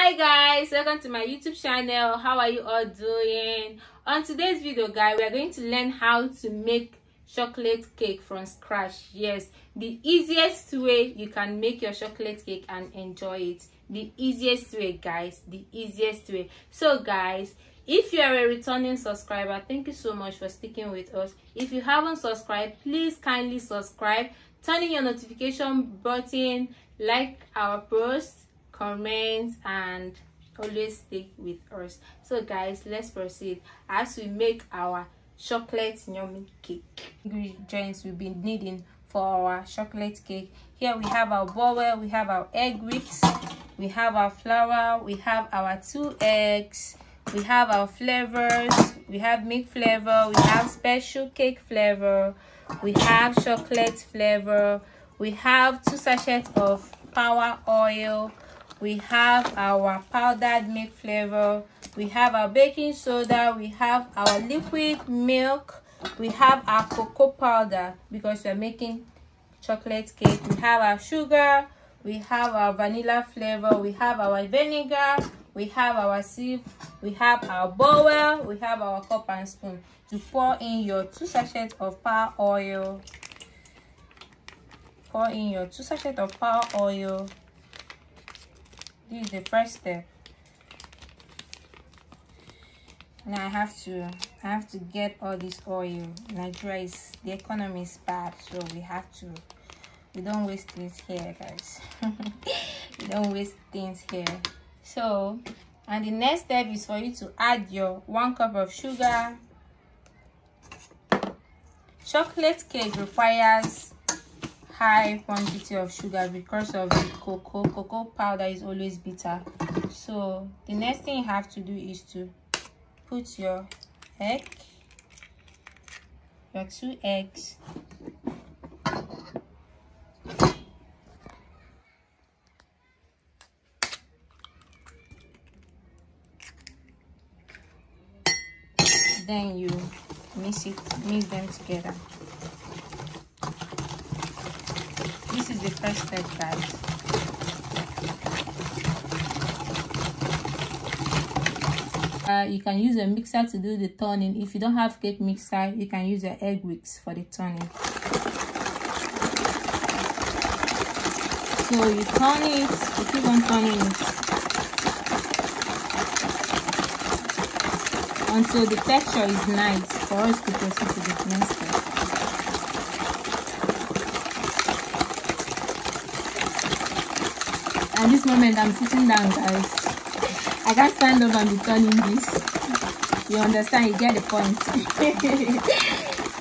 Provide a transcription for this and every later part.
Hi guys, welcome to my YouTube channel. How are you all doing? On today's video guys, we are going to learn how to make chocolate cake from scratch. Yes, the easiest way you can make your chocolate cake and enjoy it. The easiest way guys, the easiest way. So guys, if you are a returning subscriber, thank you so much for sticking with us. If you haven't subscribed, please kindly subscribe, turn on your notification button, like our posts, comment, and always stick with us. So guys, let's proceed as we make our chocolate yummy cake. Ingredients we'll be needing for our chocolate cake. Here we have our bowl, we have our egg whips, we have our flour, we have our 2 eggs, we have our flavors, we have milk flavor, we have special cake flavor, we have chocolate flavor, we have 2 sachets of power oil, we have our powdered milk flavor, we have our baking soda, we have our liquid milk, we have our cocoa powder because we're making chocolate cake, we have our sugar, we have our vanilla flavor, we have our vinegar, we have our sieve, we have our bowl, we have our cup and spoon. To pour in your 2 sachets of power oil, pour in your 2 sachets of power oil. This is the first step. Now I have to get all this oil. Nigeria is, the economy is bad, so we don't waste things here guys. We don't waste things here. So, and the next step is for you to add your 1 cup of sugar. Chocolate cake requires high quantity of sugar because of the cocoa powder is always bitter. So the next thing you have to do is to put your egg, your 2 eggs, then you mix them together. This is the first step guys. You can use a mixer to do the turning. If you don't have cake mixer, you can use your egg whips for the turning. So you turn it, you keep on turning it until the texture is nice for us to proceed to the next step. At this moment I'm sitting down guys. I can't stand up and be turning this. You understand? You get the point.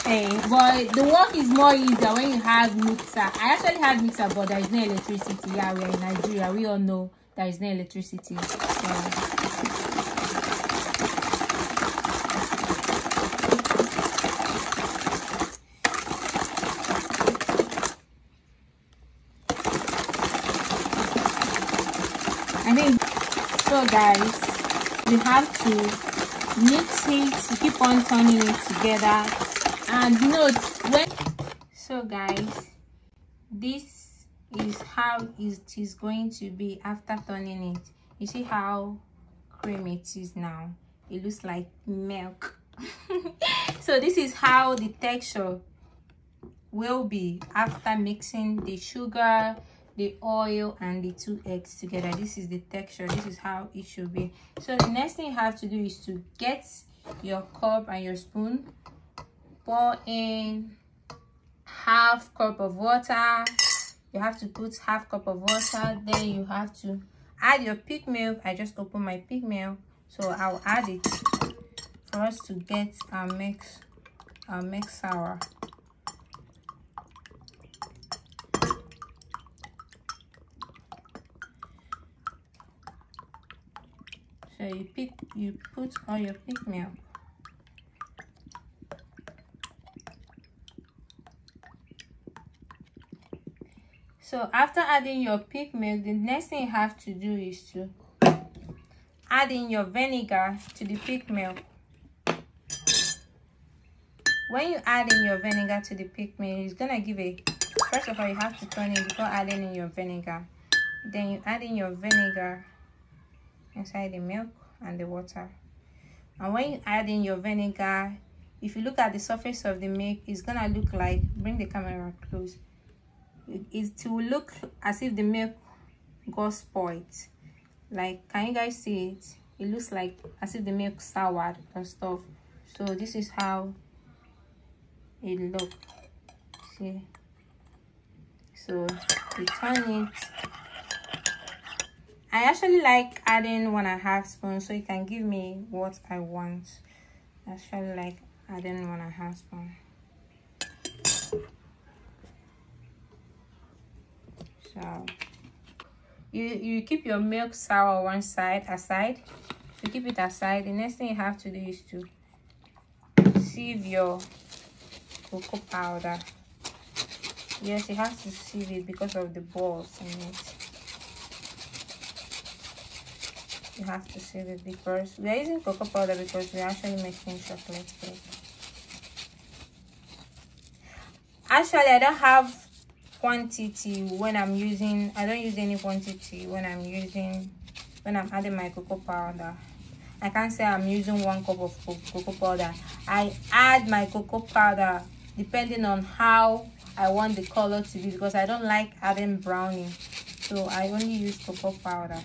Hey, but the work is more easier when you have mixer. I actually had mixer, but there is no electricity. Yeah, we are in Nigeria. We all know there is no electricity. I think so guys, you have to mix it, to keep on turning it together. And note when, so guys, this is how it is going to be after turning it. You see how creamy it is now? It looks like milk. So this is how the texture will be after mixing the sugar, the oil, and the 2 eggs together. This is the texture. This is how it should be. So the next thing you have to do is to get your cup and your spoon, pour in half cup of water. You have to put half cup of water, then you have to add your pig milk. I just opened my pig milk, so I'll add it for us to get our mix sour. So you put all your pig milk. So after adding your pig milk, the next thing you have to do is to add in your vinegar to the pig milk. When you add in your vinegar to the pig milk, it's gonna give a, first of all you have to turn it before adding in your vinegar. Then you add in your vinegar inside the milk and the water. And when you add in your vinegar, if you look at the surface of the milk, it's gonna look like, bring the camera close, it will look as if the milk got spoiled. Like, can you guys see it? It looks like as if the milk soured or stuff. So this is how it looks. See, so you turn it. I actually like adding 1.5 spoons so it can give me what I want. I actually like adding 1.5 spoons. So you keep your milk sour one side aside. To keep it aside, the next thing you have to do is to sieve your cocoa powder. Yes, you have to sieve it because of the balls in it. You have to sieve it because we are using cocoa powder because we're actually making chocolate cake. Actually, I don't have quantity when I'm using, I don't use any quantity when I'm adding my cocoa powder. I can't say I'm using 1 cup of cocoa powder. I add my cocoa powder depending on how I want the color to be, because I don't like adding browning, so I only use cocoa powder.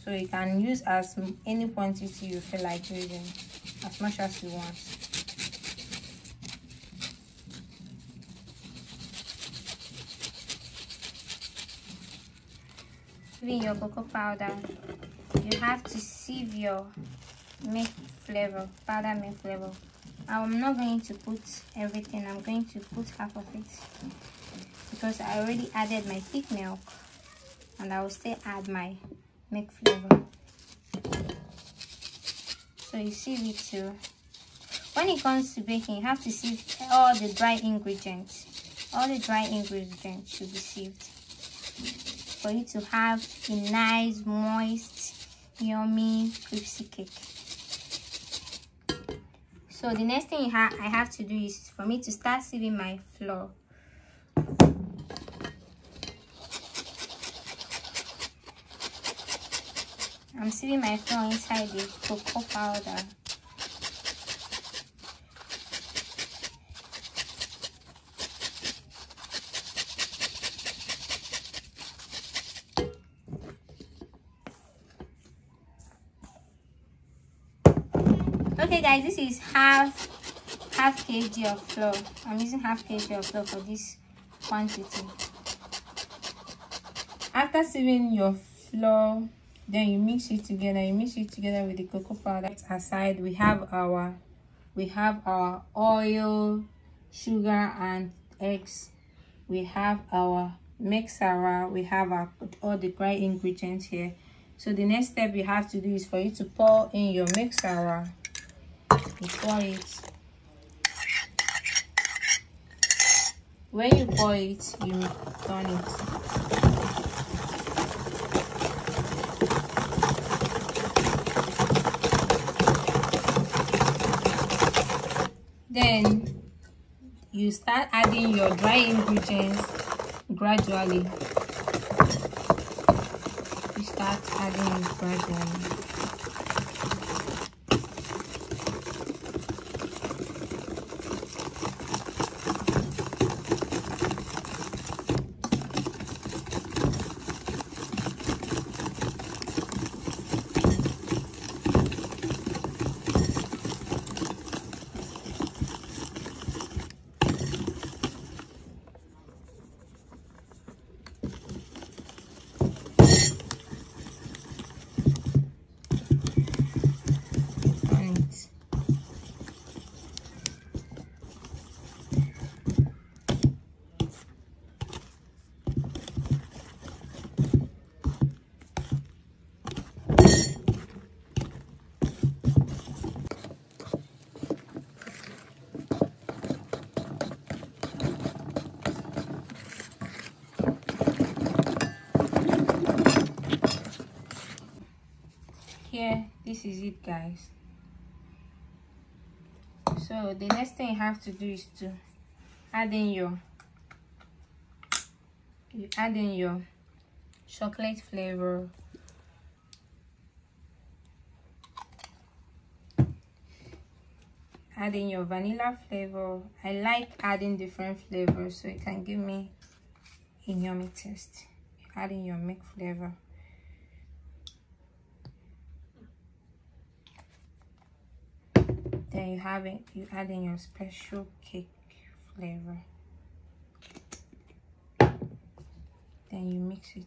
So you can use as any quantity you feel like using, as much as you want. With your cocoa powder, you have to sieve your milk flavor, powder milk flavor. I'm not going to put everything, I'm going to put half of it because I already added my thick milk and I will still add my milk flavor. So you sieve it too. When it comes to baking, you have to sieve all the dry ingredients. All the dry ingredients should be sieved for you to have a nice, moist, yummy, crispy cake. So the next thing I have to do is for me to start sieving my flour. I'm sieving my flour inside the cocoa powder. Okay guys, this is half kg of flour. I'm using half kg of flour for this quantity. After sieving your flour, then you mix it together. You mix it together with the cocoa powder. Aside, we have our oil, sugar, and eggs. We have our mixer. We have all the dry ingredients here. So the next step you have to do is for you to pour in your mixer. You pour it. When you pour it, you turn it. Then you start adding your dry ingredients gradually. You start adding it gradually. Here, this is it guys. So the next thing you have to do is to add in your chocolate flavor. Add in your vanilla flavor. I like adding different flavors so it can give me a yummy taste. Add in your milk flavor. Then you add in your special cake flavor. Then you mix it.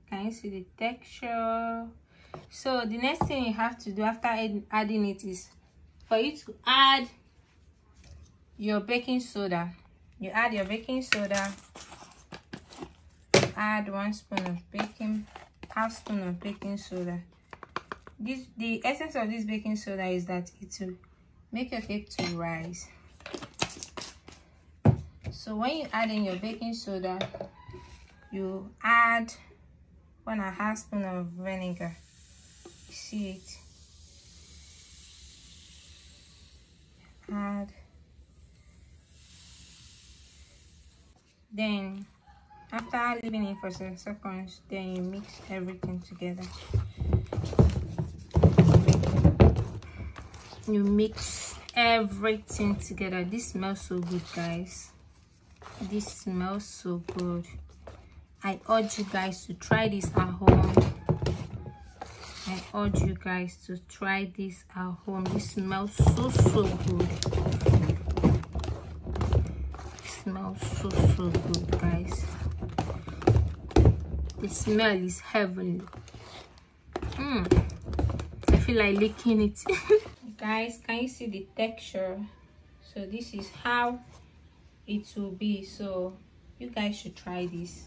Can you see the texture? So the next thing you have to do after adding it is for you to add your baking soda. You add your baking soda. Add 1 spoon of half spoon of baking soda. The essence of this baking soda is that it will make your cake to rise. So when you add in your baking soda, you add 1.5 spoon of vinegar. You see it? Add. Then after leaving it for some seconds, then you mix everything together. You mix everything together. This smells so good, guys. This smells so good. I urge you guys to try this at home. I urge you guys to try this at home. This smells so good. It smells so good, guys. The smell is heavenly. I feel like licking it. Guys, can you see the texture? So this is how it will be. So you guys should try this.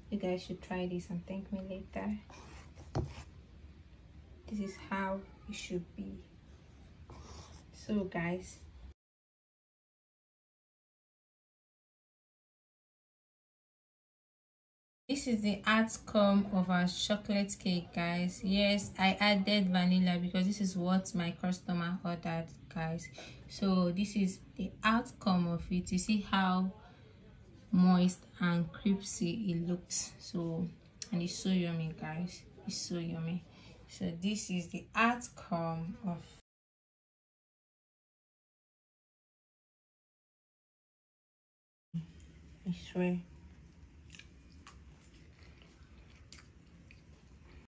You guys should try this and thank me later. This is how it should be. So guys, this is the outcome of our chocolate cake, guys. Yes, I added vanilla because this is what my customer ordered, guys. So this is the outcome of it. You see how moist and crispy it looks. So, and it's so yummy, guys. It's so yummy. So this is the outcome of I swear.